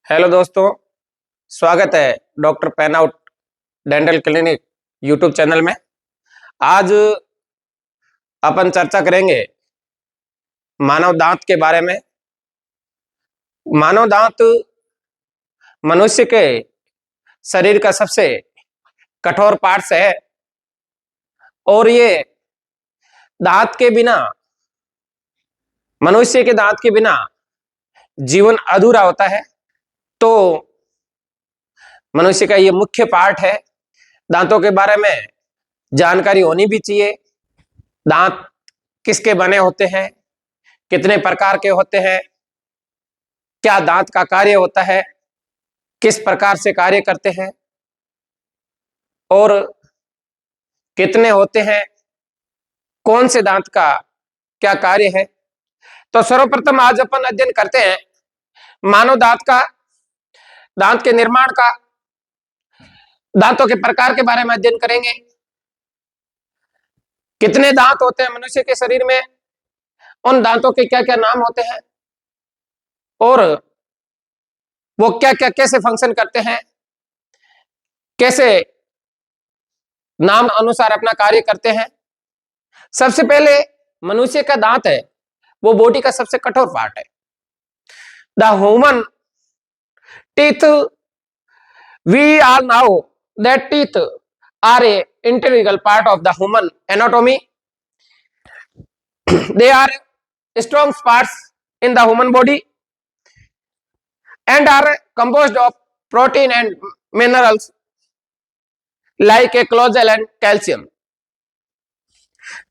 Hello दोस्तों, स्वागत है doctor pain out dental clinic YouTube channel में। आज अपन चर्चा करेंगे मानव दांत के बारे में। मानव दांत मनुष्य के शरीर का सबसे कठोर पार्ट्स है और ये दांत के बिना, मनुष्य के दांत के बिना जीवन अधूरा होता है। तो मनुष्य का ये मुख्य पार्ट है। दांतों के बारे में जानकारी होनी भी चाहिए। दांत किसके बने होते हैं, कितने प्रकार के होते हैं, क्या दांत का कार्य होता है, किस प्रकार से कार्य करते हैं और कितने होते हैं, कौन से दांत का क्या कार्य है। तो सर्वप्रथम आज अपन अध्ययन करते हैं मानव दांत का, दांत के निर्माण का, दांतों के प्रकार के बारे में अध्ययन करेंगे। कितने दांत होते हैं मनुष्य के शरीर में, उन दांतों के क्या क्या नाम होते हैं और वो क्या क्या कैसे फंक्शन करते हैं, कैसे नाम अनुसार अपना कार्य करते हैं। सबसे पहले मनुष्य का दांत है वो बॉडी का सबसे कठोर पार्ट है। The human teeth, we are now that teeth are a integral part of the human anatomy. They are strong parts in the human body and are composed of protein and minerals like a collagen and calcium.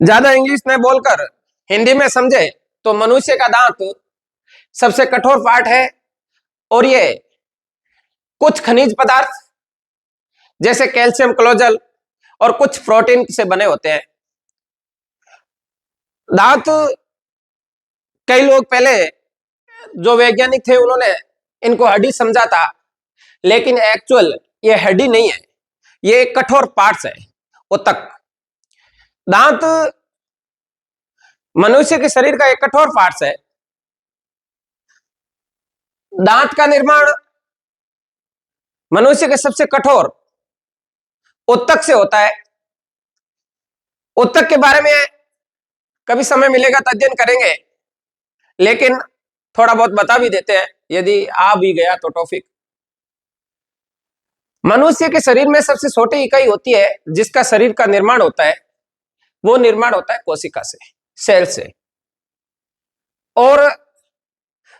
ज्यादा English में बोलकर हिंदी में समझे तो मनुष्य का दांत सबसे कठोर पार्ट है और ये कुछ खनिज पदार्थ जैसे कैल्शियम, कोलेजन और कुछ प्रोटीन से बने होते हैं। दांत, कई लोग पहले जो वैज्ञानिक थे उन्होंने इनको हड्डी समझा था, लेकिन एक्चुअल ये हड्डी नहीं है, ये कठोर पार्ट्स है, उत्तक। दांत मनुष्य के शरीर का एक कठोर पार्ट्स है। दांत का निर्माण मनुष्य के सबसे कठोर उत्तक से होता है। उत्तक के बारे में कभी समय मिलेगा तो अध्ययन करेंगे, लेकिन थोड़ा बहुत बता भी देते हैं यदि आ भी गया तो टॉपिक। मनुष्य के शरीर में सबसे छोटी इकाई होती है जिसका शरीर का निर्माण होता है, वो निर्माण होता है कोशिका से, सेल से। और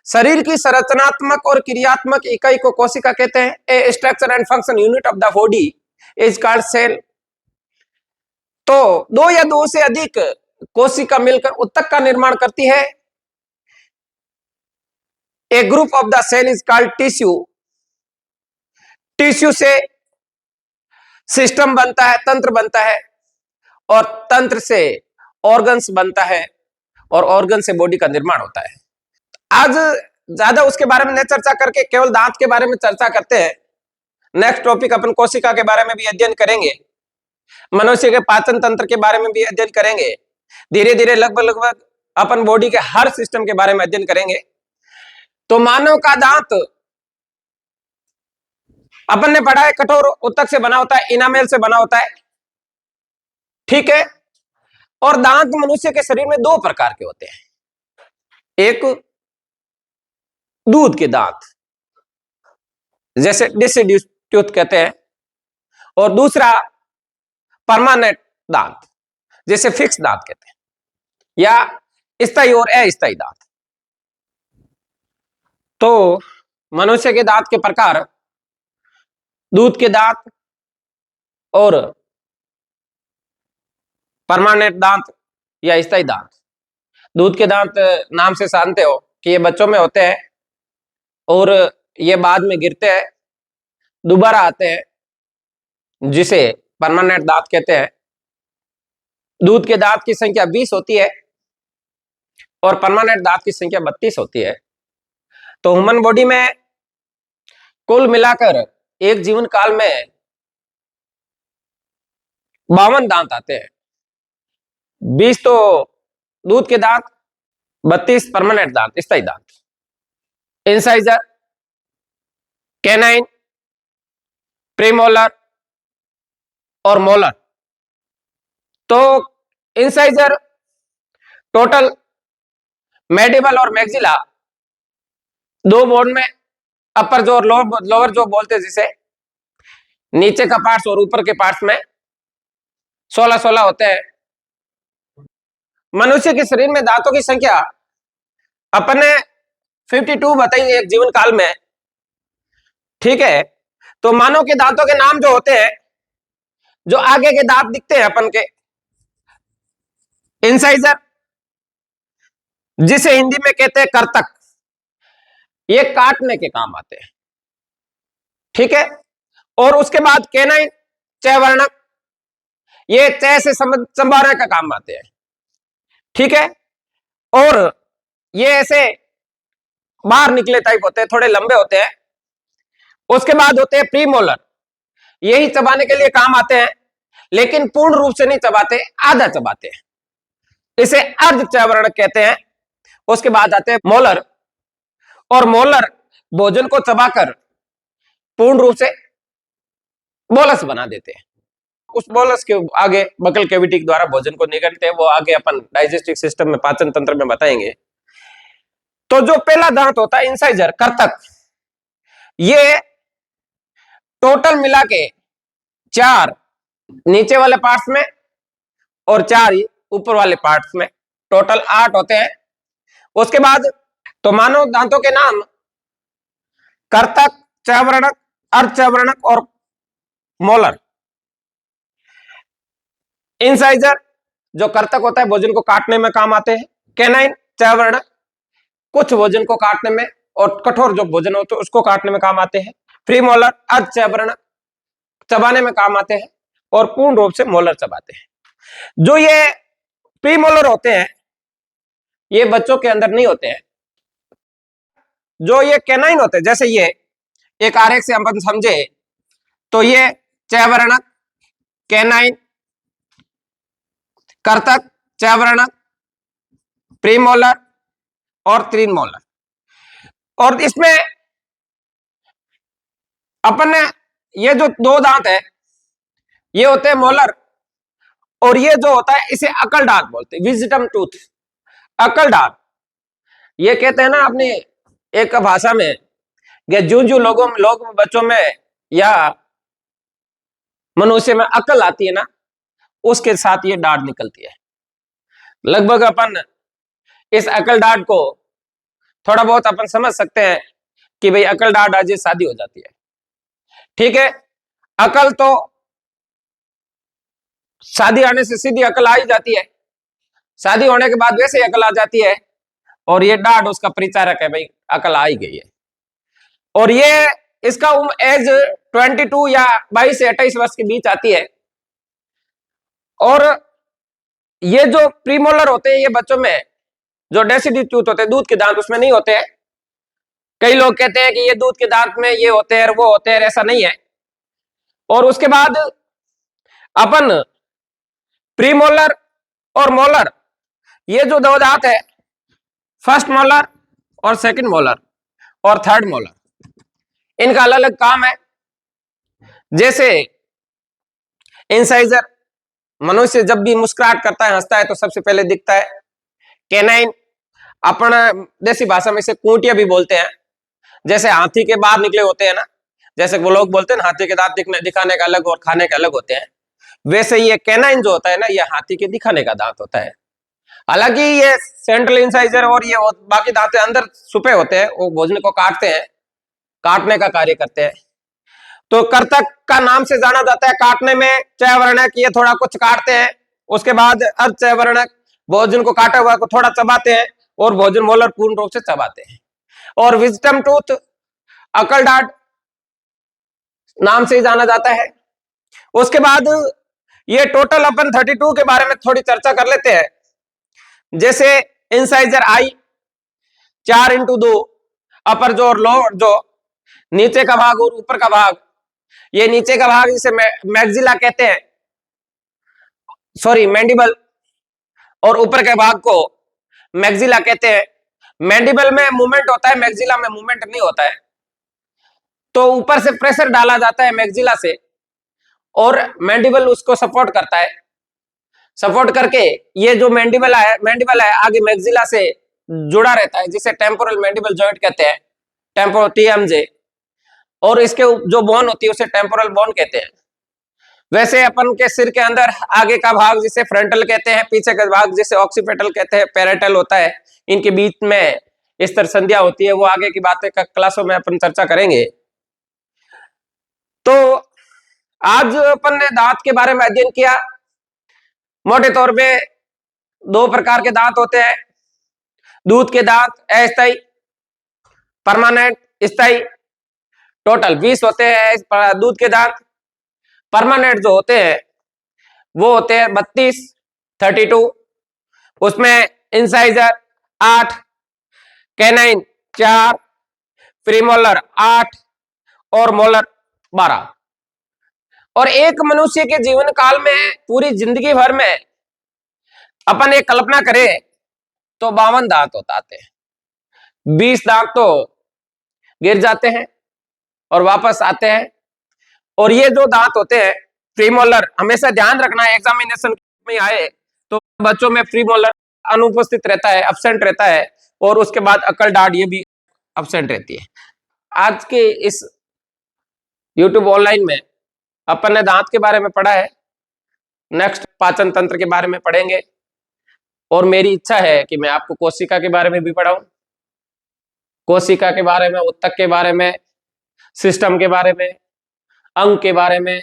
शरीर की संरचनात्मक और क्रियात्मक इकाई को कोशिका कहते हैं। A structure and function unit of the body is called cell. तो दो या दो से अधिक कोशिका मिलकर उत्तक का निर्माण करती है। A group of the cell is called tissue. Tissue से सिस्टम बनता है, तंत्र बनता है, और तंत्र से ऑर्गन्स बनता है, और ऑर्गन से बॉडी का निर्माण होता है। आज ज्यादा उसके बारे में नहीं चर्चा करके केवल दांत के बारे में चर्चा करते हैं। नेक्स्ट टॉपिक अपन कोशिका के बारे में भी अध्ययन करेंगे, मनुष्य के पाचन तंत्र के बारे में भी अध्ययन करेंगे। धीरे धीरे लगभग अपन बॉडी के हर सिस्टम के बारे में अध्ययन करेंगे। तो मानव का दांत अपन ने पढ़ा है कठोर उत्तक से बना होता है, इनामेल से बना होता है, ठीक है। और दांत मनुष्य के शरीर में दो प्रकार के होते हैं, एक दूध के दांत जैसे डिसिड्यूस टूथ कहते हैं, और दूसरा परमानेंट दांत जैसे फिक्स दांत कहते हैं, या स्थायी और अस्थायी दांत। तो मनुष्य के दांत के प्रकार दूध के दांत और परमानेंट दांत या स्थायी दांत। दूध के दांत नाम से जानते हो कि ये बच्चों में होते हैं और ये बाद में गिरते हैं, दोबारा आते हैं, जिसे परमानेंट दांत कहते हैं। दूध के दांत की संख्या 20 होती है और परमानेंट दांत की संख्या 32 होती है। तो ह्यूमन बॉडी में कुल मिलाकर एक जीवन काल में 52 दांत आते हैं। 20 तो दूध के दांत, 32 परमानेंट दांत, स्थायी दांत। इंसाइजर कैनाइन, प्रीमोलर और मोलर। तो इंसाइजर, टोटल, मैंडिबल और मैक्सिला, दो बोन में, अपर जो और लोअर जो बोलते हैं, जिसे नीचे का पार्ट्स और ऊपर के पार्ट्स में 16-16 होते हैं। मनुष्य के शरीर में दांतों की संख्या अपने 52 बताई एक जीवन काल में, ठीक है। तो मानव के दांतों के नाम जो होते हैं, जो आगे के दांत दिखते हैं अपन के, इंसाइजर, जिसे हिंदी में कहते हैं कर्तक, ये काटने के काम आते हैं, ठीक है। और उसके बाद कैनाइन, चयवर्णक, ये चय से संभालने का काम आते हैं, ठीक है। और ये ऐसे बाहर निकले टाइप होते हैं, थोड़े लंबे होते हैं। उसके बाद होते हैं प्रीमोलर, यही चबाने के लिए काम आते हैं, लेकिन पूर्ण रूप से नहीं चबाते, आधा चबाते हैं, इसे अर्ध चयवर्णक कहते हैं। उसके बाद आते हैं मोलर, और मोलर भोजन को चबाकर पूर्ण रूप से बोलस बना देते हैं। उस बोलस के आगे बकल कैविटी के द्वारा भोजन को निगलते हैं, वो आगे अपन डाइजेस्टिव सिस्टम में, पाचन तंत्र में बताएंगे। तो जो पहला दांत होता है इंसाइजर, कर्तक, ये टोटल मिला के 4 नीचे वाले पार्ट्स में और 4 ऊपर वाले पार्ट्स में, टोटल 8 होते हैं। उसके बाद तो मानव दांतों के नाम कर्तक, चयवर्णक, अर्धचयवर्णक और मोलर। इंसाइजर जो कर्तक होता है, भोजन को काटने में काम आते हैं। कैनाइन, चयवर्णक, कुछ भोजन को काटने में, और कठोर जो भोजन होते हैं उसको काटने में काम आते हैं। प्रीमोलर, अर्धचयवर्णक, चबाने में काम आते हैं, और पूर्ण रूप से मोलर चबाते हैं। जो ये प्रीमोलर होते हैं, ये बच्चों के अंदर नहीं होते हैं। जो ये कैनाइन होते हैं, जैसे ये एक आरेख से हम समझे, तो ये चयवर्णक, कैनाइन, कर्तक, चयवर्णक, प्रीमोलर और तीन मोलर। और इसमें अपन ने ये जो 2 दांत है, ये होते हैं मोलर, और ये जो होता है इसे अकल दांत बोलते हैं, विजडम टूथ, अकल दांत। ये कहते हैं ना अपनी एक भाषा में, जो लोग बच्चों में या मनुष्य में अकल आती है ना, उसके साथ ये दांत निकलती है। लगभग अपन इस अकल दांत को थोड़ा बहुत अपन समझ सकते हैं कि भाई अकल दांत आज शादी हो जाती है, ठीक है। अकल तो शादी आने से सीधी अकल आ ही जाती है, शादी होने के बाद वैसे ही अकल आ जाती है, और ये दांत उसका परिचारक है, भाई अकल आ ही गई है। और ये इसका एज 22 या 22 से 28 वर्ष के बीच आती है। और ये जो प्रीमोलर होते हैं, ये बच्चों में जो डेसिडी टूथ होते हैं, दूध के दांत, उसमें नहीं होते हैं। कई लोग कहते हैं कि ये दूध के दांत में ये होते हैं, वो होते हैं, ऐसा नहीं है। और उसके बाद अपन प्रीमोलर और मोलर, ये जो 2 दांत है, फर्स्ट मोलर और सेकंड मोलर और थर्ड मोलर, इनका अलग अलग काम है। जैसे इंसाइजर, मनुष्य जब भी मुस्कुराहट करता है, हंसता है, तो सबसे पहले दिखता है। कैनाइन, अपन देसी भाषा में इसे कूटिया भी बोलते हैं, जैसे हाथी के बाहर निकले होते हैं ना, जैसे वो लोग बोलते हैं ना हाथी के दांत दिखाने का अलग और खाने का अलग होते हैं, वैसे ये कैनाइन जो होता है ना, ये हाथी के दिखाने का दांत होता है। हालांकि ये सेंट्रल इंसाइजर और ये बाकी दांत अंदर छुपे होते हैं, वो भोजन को काटते हैं, काटने का कार्य करते हैं। तो कर्तक का नाम से जाना जाता है काटने में, चयवर्णक ये थोड़ा कुछ काटते हैं, उसके बाद अर्धचयवर्णक भोजन को काटा हुआ को थोड़ा चबाते हैं, और भोजन मोलर पूर्ण रूप से चबाते हैं। और विजडम टूथ, अकल दांत नाम से ही जाना जाता है। उसके बाद ये टोटल अपन 32 के बारे में थोड़ी चर्चा कर लेते हैं। जैसे इंसाइजर आई 4x2, अपर जो और लोअर जो, नीचे का भाग और ऊपर का भाग, ये नीचे का भाग जिसे मैक्सिला कहते हैं, सॉरी मैंडिबल, और ऊपर के भाग को मैक्सिला कहते हैं। मैंडिबल में मूवमेंट होता है, मैक्सिला में मूवमेंट नहीं होता है। तो ऊपर से प्रेशर डाला जाता है मैक्सिला से और मैंडिबल उसको सपोर्ट करता है। सपोर्ट करके ये जो मैंडिबल है आगे मैक्सिला से जुड़ा रहता है, जिसे टेम्पोरल मैंडिबल जॉइंट कहते हैं, टेम्पोरल टीएमजे। और इसके जो बोन होती है उसे टेम्पोरल बोन कहते हैं। वैसे अपन के सिर के अंदर आगे का भाग जिसे फ्रंटल कहते हैं, पीछे का भाग जिसे ऑक्सीपिटल कहते हैं, पैरेटल होता है। इनके बीच में इस तरह संध्या होती है, वो आगे की बातें क्लासों में अपन चर्चा करेंगे। तो आज अपन ने दांत के बारे में अध्ययन किया। मोटे तौर पे दो प्रकार के दांत होते हैं। दूध के दांत अस्थायी, परमानेंट, स्थायी। टोटल 20 होते हैं दूध के दांत। परमानेंट जो होते हैं वो होते हैं 32, उसमें इंसाइजर 8, कैनाइन 4, प्रीमोलर 8 और मोलर 12। और एक मनुष्य के जीवन काल में पूरी जिंदगी भर में अपन एक कल्पना करें तो 52 दांत होते हैं। 20 दांत तो गिर जाते हैं और वापस आते हैं। और ये जो दांत होते हैं प्रीमोलर, हमेशा ध्यान रखना है एग्जामिनेशन में आए तो बच्चों में प्रीमोलर अनुपस्थित रहता है, अब्सेंट रहता है। और उसके बाद अकल डाढ़ ये भी अब्सेंट रहती है। आज के इस YouTube ऑनलाइन में अपन ने दांत के बारे में पढ़ा है, नेक्स्ट पाचन तंत्र के बारे में पढ़ेंगे। और मेरी इच्छा है कि मैं आपको कोशिका के बारे में भी पढ़ाऊं, कोशिका के बारे में, उत्तक के बारे में, सिस्टम के बारे में, अंग के बारे में,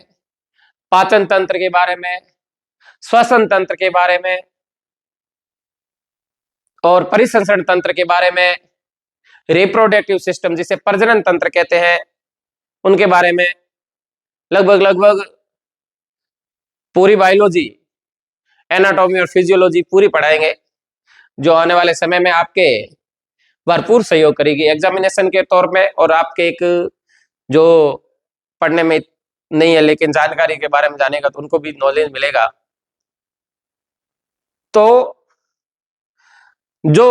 पाचन तंत्र के बारे में, श्वसन तंत्र के बारे में और परिसंचरण तंत्र के बारे में, रिप्रोडक्टिव सिस्टम जिसे प्रजनन तंत्र कहते हैं उनके बारे में लगभग पूरी बायोलॉजी, एनाटॉमी और फिजियोलॉजी पूरी पढ़ाएंगे, जो आने वाले समय में आपके भरपूर सहयोग करेगी एग्जामिनेशन के तौर में। और आपके एक जो पढ़ने में नहीं है लेकिन जानकारी के बारे में जानेगा तो उनको भी नॉलेज मिलेगा। तो जो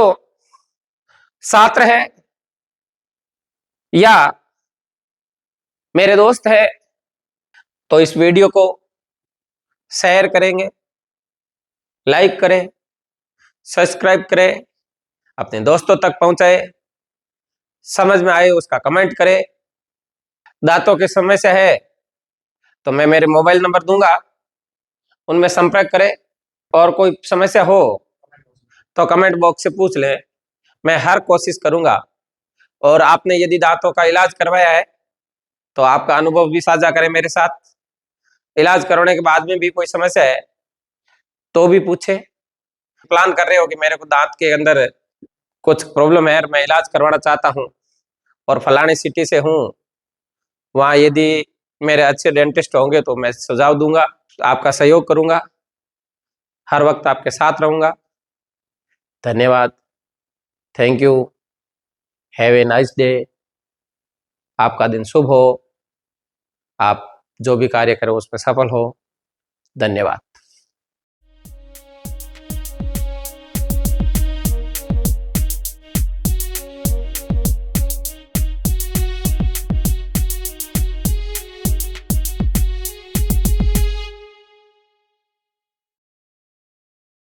छात्र है या मेरे दोस्त है तो इस वीडियो को शेयर करेंगे, लाइक करें, सब्सक्राइब करें, अपने दोस्तों तक पहुंचाए, समझ में आए उसका कमेंट करें। दांतों की समस्या है तो मैं मेरे मोबाइल नंबर दूंगा, उनमें संपर्क करें। और कोई समस्या हो तो कमेंट बॉक्स से पूछ लें, मैं हर कोशिश करूंगा। और आपने यदि दांतों का इलाज करवाया है तो आपका अनुभव भी साझा करें मेरे साथ। इलाज करवाने के बाद में भी कोई समस्या है तो भी पूछे। प्लान कर रहे हो कि मेरे को दांत के अंदर कुछ प्रॉब्लम है और मैं इलाज करवाना चाहता हूं और फलानी सिटी से हूं, वहां यदि मेरे अच्छे डेंटिस्ट होंगे तो मैं सुझाव दूंगा, आपका सहयोग करूंगा, हर वक्त आपके साथ रहूंगा। धन्यवाद, thank you, have a nice day. आपका दिन शुभ हो, आप जो भी कार्य करें उसमें सफल हो। धन्यवाद।